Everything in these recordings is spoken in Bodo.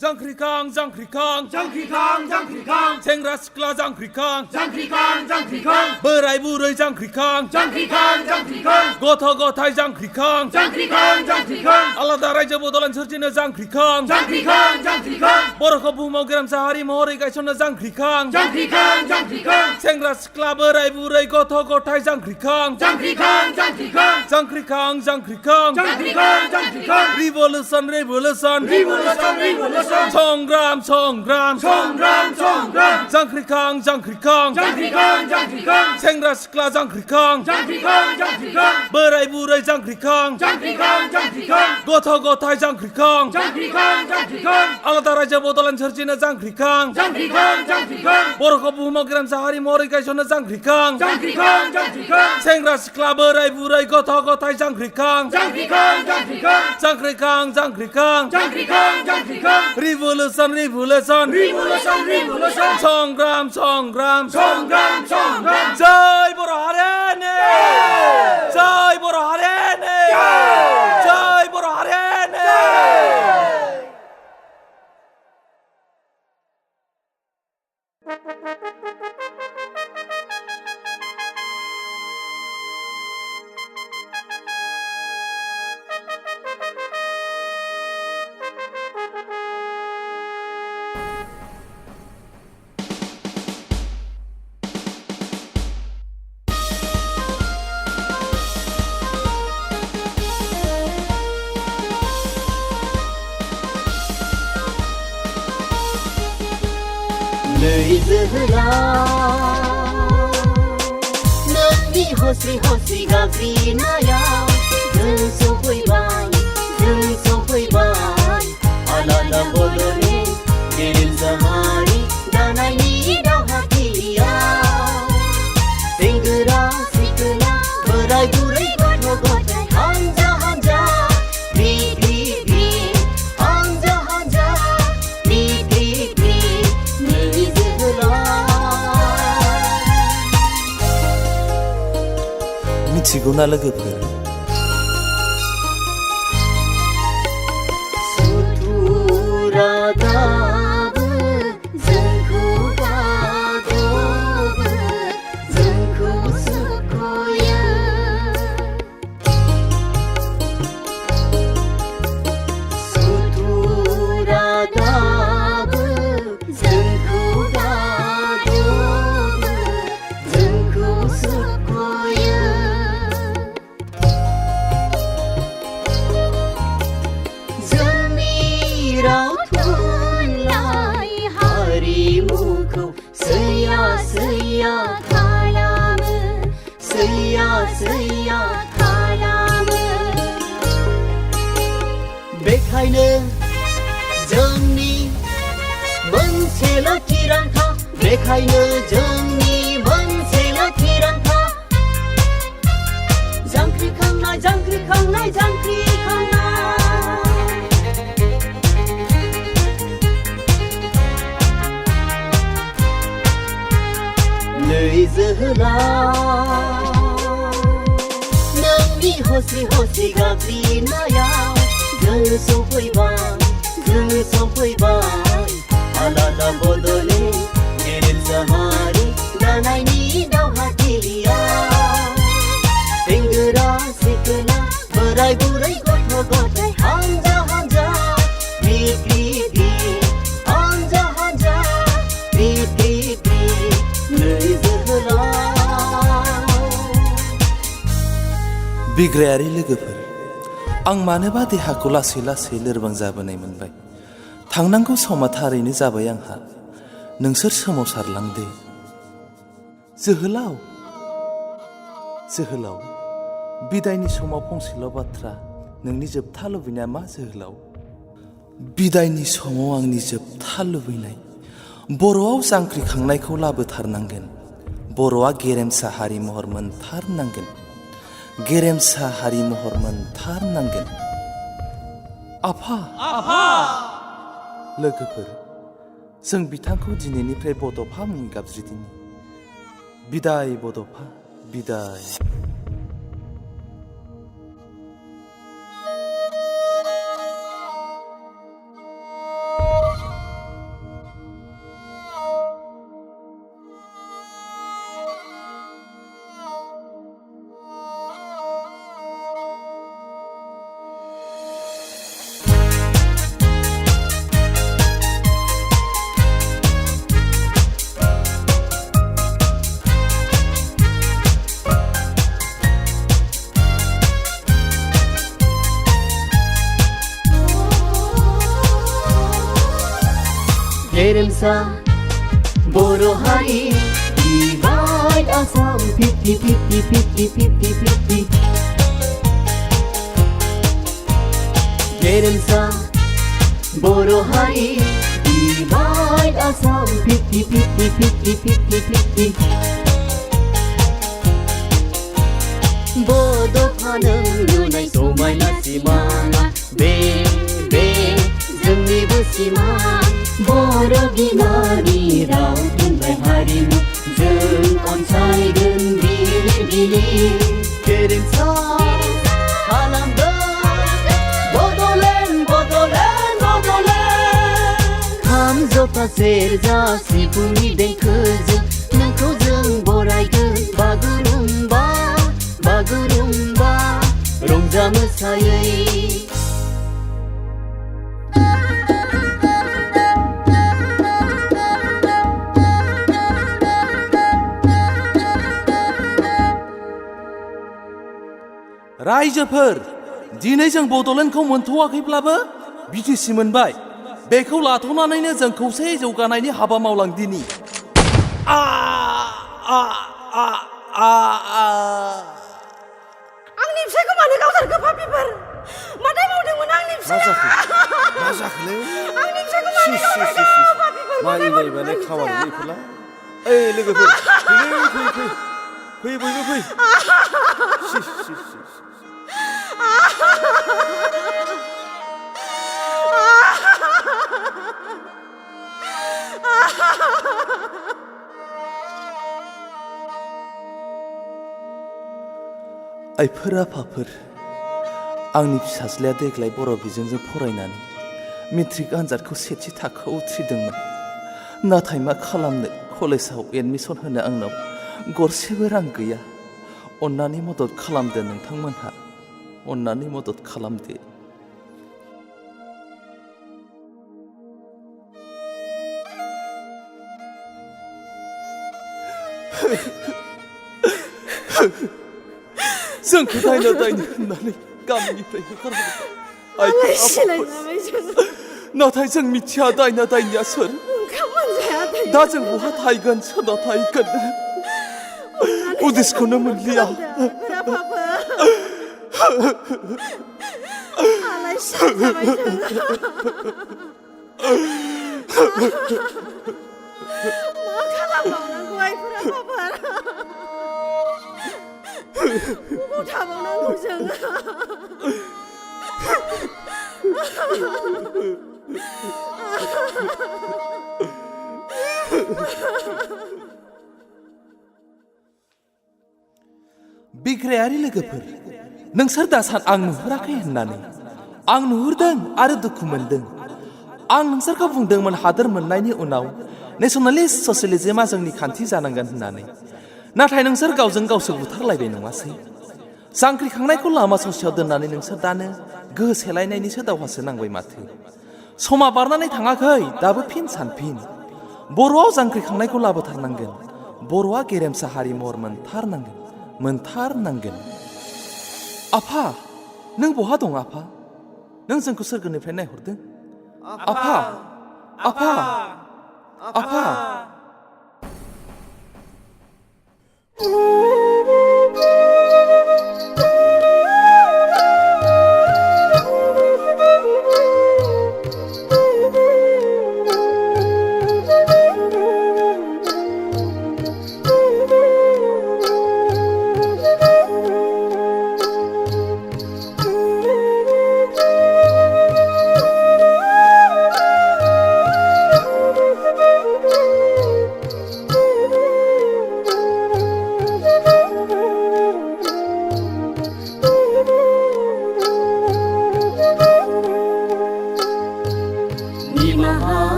Jangkrikang, jangkrikang, jangkrikang, jangkrikang, Sengra sikla jangkrikang, jangkrikang, jangkrikang, Borai burai jangkrikang, jangkrikang, jangkrikang, Gथ' गथाय jangkrikang, jangkrikang, jangkrikang, आलादा रायजो बदलान सोरजिनो jangkrikang, jangkrikang, jangkrikang, बर'खौ बुहुमाव गेरेमसा हारि महरै गायसननो jangkrikang, jangkrikang, jangkrikang, सेंग्रा सिख्ला बोराय बुरै गथ' गथाय jangkrikang, jangkrikang, jangkrikang, jangkrikang, jangkrikang, jangkrikang, jangkrikang, revolution, revolution, revolution, revolution, संग्राम, संग्राम, संग्राम, संग्राम, jangkrikang, jangkrikang, jangkrikang, jangkrikang, सेंग्रा सिख्ला jangkrikang, jangkrikang, jangkrikang, बोराय बुरै jangkrikang, jangkrikang, jangkrikang, गथ' गथाय jangkrikang, jangkrikang, jangkrikang, आलादा रायजो बदलान सोरजिनो jangkrikang, jangkrikang, jangkrikang, बर'खौ बुहुमाव गेरेमसा हारि महरै गायसननो jangkrikang, jangkrikang, jangkrikang, सेंग्रा सिख्ला बोराय बुरै गथ' गथाय jangkrikang, jangkrikang, jangkrikang, jangkrikang, jangkrikang, jangkrikang, jangkrikang, revolution, revolution, revolution, revolution, संग्राम, संग्राम, संग्राम, संग्राम, जय बर' हारिनि, जय बर' हारिनि, जय बर' हारिनि। Nwi Jwhwlao Nwi hosri hosri gabrinayaw जों सफैबाय आलादा बदलेन गेरेमसा हारि दानायनि दावहाथिलियाव सेंग्रा सिख्ला बोराय बुरै गथ' गथाय हानजा हानजा ग्रिद ग्रिद ग्रिद हानजा हानजा grid grid grid Nwi Jwhwlao मिथिगौ ना लोगोफोर सुथुरा दाबो जोंखौ गादबो जोंखौ सुखुयो सुथुरा दाबो जोंखौ गादबो जोंखौ सुखुयो राव थुनलाइ हारिमुखौ सैया सैया खालामो सैया सैया खालामो बेखायनो जोंनि मोनसेल' थिरांथा बेखायनो जोंनि मोनसेल' थिरांथा जांख्रिखांनाय जांख्रिखांनाय जांख्रिखांनाय Nwi Jwhwlao नोंनि हसि हसि गाबज्रिनायाव जों सफैबाय आलादा बदलेन गेरेमसा हारि दानायनि दावहाथिलियाव सेंग्रा सिख्ला बोराय बुरै गथ' गथाय हानजा हानजा ग्रिद ग्रिद ग्रिद हानजा हानजा grid grid grid Nwi Jwhwlao बिग्रायारि लोगोफोर आं मानोबा देहाखौ लासै लासै लोरबां जाबोनाय मोनबाय थांनांगौ समा थारैनो जाबाय आंहा नोंसोर सोमावसारलांदे जोहोलाव जोहोलाव बिदायनि समाव फंसेल' बाथ्रा नोंनि जोबथा लुबैनाया मा जोहोलाव बिदायनि समाव आंनि जोबथा लुबैनाय बर'आव जांख्रिखांनायखौ लाबोथारनांगोन बर'आ गेरेमसा हारि महर मोनथारनांगोन गेरेमसा हारि महर मोनथारनांगोन आफा आफा लोगोफोर जों बिथांखौ दिनैनिफ्राय बड'फा मुङै गाबज्रिदिनि बिदाय बड'फा बिदाय गेरेमसा बर' हारि divide आसाम 50-50 गेरेमसा बर' हारि divide आसाम 50-50 बड'फा नों लुनाय समायना सिमाङा बे जोंनिबो सिमां बर' बिमानि राव थुनलाइ हारिमु जों अनसायगोन गिलिर गेरेमसा खालामगोन bodoland खाम जथा सेरजा सिफुंनि देंखोजों नोंखौ जों बरायगोन बागुरुम्बा रंजा मोसायै रायजोफोर दिनै जों बड'लेण्डखौ मोनथ'वाखैब्लाबो बिटिसि मोनबाय बेखौ लाथ'नानैनो जों खौसेयै जौगानायनि हाबा मावलांदिनि आंनि फिसायखौ मानो गावथारखो पापिफोर माथाय मावदोंमोन आंनि फिसाया मा जाखोलै आंनि फिसायखौ मानो गावथारखो पापिफोर माइ नायबानो खामानि गैफोरला ओइ लोगोफोर फै बयबो फै आइफोर आफाफोर आंनि फिसाज्लाया देग्लाय बर' बिजोंजों फरायनानै मेट्रिक आनजादखौ सेथि थाखोआव उथ्रिदोंमोन नाथाय मा खालामनो कलेजाव एडमिसन होनो आंनाव गरसेबो रां गैया अन्नानै मदद खालामदो नोंथांमोनहा अन्नानै मदद खालामदो जोंखौ दायना होननानै गामिनिफ्राय होखारहरबाय नाथाय जों मिथिया दायना दायनिया सोर दा जों बहा थाहैगोन सोरनाव थाहैगोन उदिसखौनो मोनलिया मा खालामबावनांगौ आइफोर आफाफोर बबाव थाबावनांगौ जों बिग्रायारि लोगोफोर नोंसोर दासान आं नुहुराखै होननानै आं नुहुरदों आरो दुखु मोनदों आं नोंसोरखौ बुंदोंमोन हादोर मोननायनि उनाव नेशनेलिस्ट ससियेलिज्मआ जोंनि खान्थि जानांगोन होननानै नाथाय नोंसोर गावजों गावसो बुथारलायबाय नङासै जांख्रिखांनायखौ लामा ससेयाव दोननानै नोंसोर दानो गोहो सेलायनायनिसो दावहासो नांबाय माथो समा बारनानै थाङाखै दाबो फिन सानफिन बर'आव जांख्रिखांनायखौ लाबोथारनांगोन बर'आ गेरेमसा हारि महर मोनथारनांगोन आफा नों बहा दं आफा नों जोंखौ सोरगोनिफ्राय नायहरदों आफा आफा आफा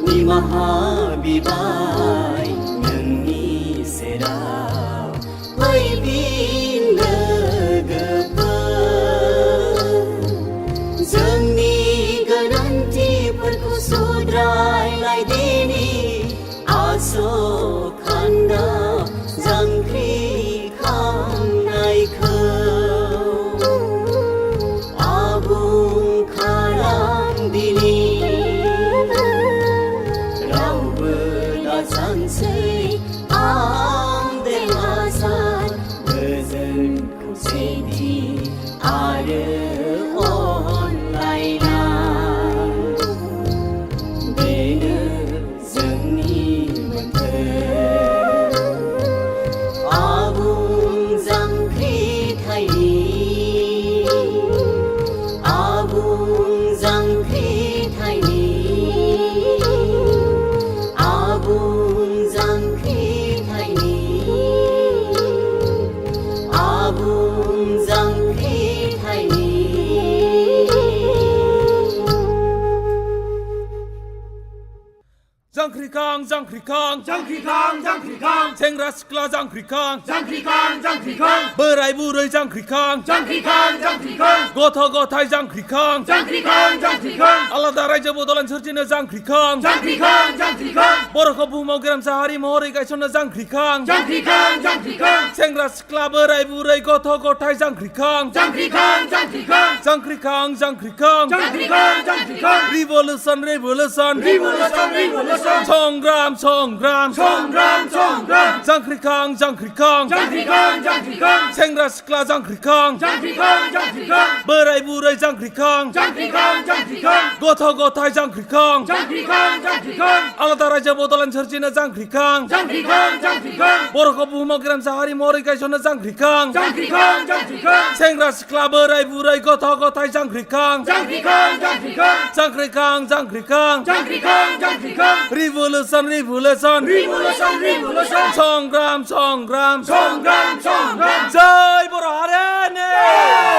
निमाहा बिबाय नोंनि सेराव फैफिन लोगोफोर जोंनि गोरोन्थिफोरखौ सुद्रायलायदिनि आसखान्दा जांख्रिखांनायखौ आबुं खालामदिनि जांख्रिखां जांख्रिखां जांख्रिखां जांख्रिखां सेंग्रा सिख्ला जांख्रिखां जांख्रिखां जांख्रिखां बोराय बुरै जांख्रिखां जांख्रिखां जांख्रिखां गथ' गथाय जांख्रिखां जांख्रिखां जांख्रिखां आलादा रायजो बद'लेण्ड सोरजिनो जांख्रिखां जांख्रिखां जांख्रिखां बर'खौ बुहुमाव गेरेमसा हारि महरै गायसननो जांख्रिखां जांख्रिखां जांख्रिखां सेंग्रा सिख्ला बोराय बुरै गथ' गथाय जांख्रिखां जांख्रिखां जांख्रिखां जांख्रिखां जांख्रिखां जांख्रिखां जांख्रिखां रिभलिउसन रिभलिउसन रिभलिउसन रिभलिउसन संग्राम संग्राम संग्राम संग्राम जांख्रिखां जांख्रिखां जांख्रिखां जांख्रिखां सेंग्रा सिख्ला जांख्रिखां जांख्रिखां जांख्रिखां बोराय बुरै जांख्रिखां जांख्रिखां जांख्रिखां गथ' गथाय जांख्रिखां जांख्रिखां जांख्रिखां आलादा रायजो बद'लेण्ड सोरजिनो जांख्रिखां जांख्रिखां जांख्रिखां बर'खौ बुहुमाव गेरेमसा हारि महरै गायसननो जांख्रिखां जांख्रिखां जांख्रिखां सेंग्रा सिख्ला बोराय बुरै गथ' गथाय जांख्रिखां जांख्रिखां जांख्रिखां जांख्रिखां जांख्रिखां जांख्रिखां जांख्रिखां रिभलिउसन रिभलिउसन रिभलिउसन रिभलिउसन संग्राम संग्राम संग्राम संग्राम जय बर' हारिनि